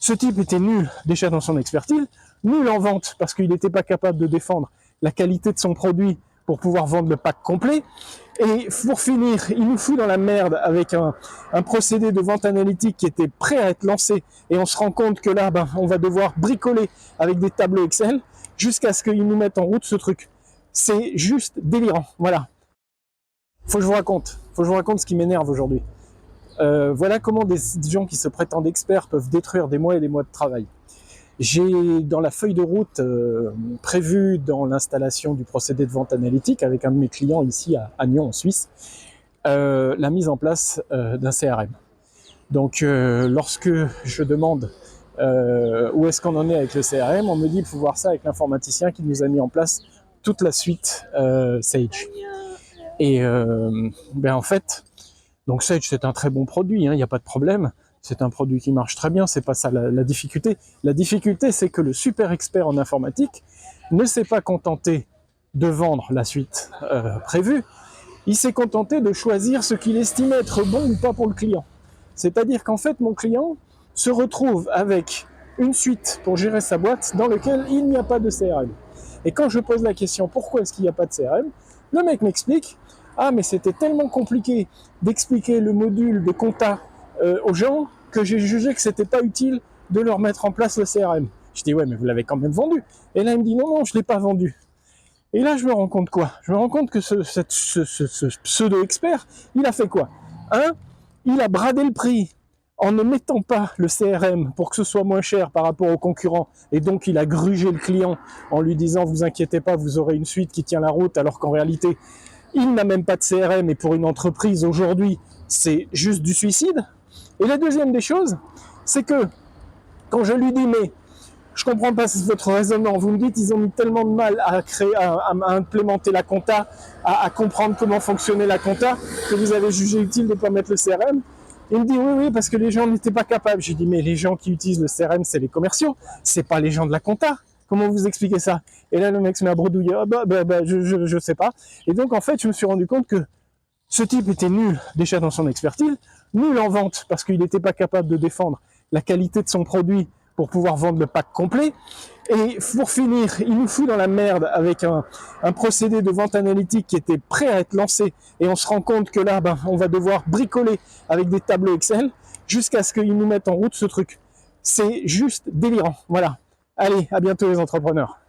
Ce type était nul déjà dans son expertise, nul en vente parce qu'il n'était pas capable de défendre la qualité de son produit pour pouvoir vendre le pack complet. Et pour finir, il nous fout dans la merde avec un procédé de vente analytique qui était prêt à être lancé, et on se rend compte que là, on va devoir bricoler avec des tableaux Excel jusqu'à ce qu'ils nous mettent en route ce truc. C'est juste délirant, voilà. Faut que je vous raconte ce qui m'énerve aujourd'hui. Voilà comment des gens qui se prétendent experts peuvent détruire des mois et des mois de travail. J'ai dans la feuille de route prévue dans l'installation du procédé de vente analytique avec un de mes clients ici à Nyon en Suisse, la mise en place d'un CRM. Donc lorsque je demande où est-ce qu'on en est avec le CRM, on me dit qu'il faut voir ça avec l'informaticien qui nous a mis en place toute la suite Sage. Et en fait, donc Sage c'est un très bon produit, il n'y a pas de problème. C'est un produit qui marche très bien, c'est pas ça la difficulté. La difficulté, c'est que le super expert en informatique ne s'est pas contenté de vendre la suite prévue, il s'est contenté de choisir ce qu'il estimait être bon ou pas pour le client. C'est-à-dire qu'en fait, mon client se retrouve avec une suite pour gérer sa boîte dans laquelle il n'y a pas de CRM. Et quand je pose la question pourquoi est-ce qu'il n'y a pas de CRM, le mec m'explique « Ah, mais c'était tellement compliqué d'expliquer le module de compta aux gens que j'ai jugé que c'était pas utile de leur mettre en place le CRM. » Je dis « Ouais, mais vous l'avez quand même vendu. » Et là, il me dit « Non, je l'ai pas vendu. » Et là, je me rends compte quoi? Je me rends compte que ce pseudo-expert, il a fait quoi? Il a bradé le prix en ne mettant pas le CRM pour que ce soit moins cher par rapport aux concurrents, et donc il a grugé le client en lui disant « Vous inquiétez pas, vous aurez une suite qui tient la route », alors qu'en réalité, il n'a même pas de CRM, et pour une entreprise aujourd'hui, c'est juste du suicide. Et la deuxième des choses, c'est que quand je lui dis « Mais je comprends pas votre raisonnement, vous me dites ils ont mis tellement de mal à créer, à implémenter la compta, à comprendre comment fonctionnait la compta, que vous avez jugé utile de ne pas mettre le CRM ». Il me dit « Oui, parce que les gens n'étaient pas capables ». J'ai dit « Mais les gens qui utilisent le CRM, c'est les commerciaux, c'est pas les gens de la compta. Comment vous expliquez ça ?» Et là, le mec se met à bredouiller. « Je sais pas ». Et donc, en fait, je me suis rendu compte que ce type était nul déjà dans son expertise, nul en vente parce qu'il n'était pas capable de défendre la qualité de son produit pour pouvoir vendre le pack complet. Et pour finir, il nous fout dans la merde avec un procédé de vente analytique qui était prêt à être lancé, et on se rend compte que là, on va devoir bricoler avec des tableaux Excel jusqu'à ce qu'ils nous mettent en route ce truc. C'est juste délirant, voilà. Allez, à bientôt les entrepreneurs.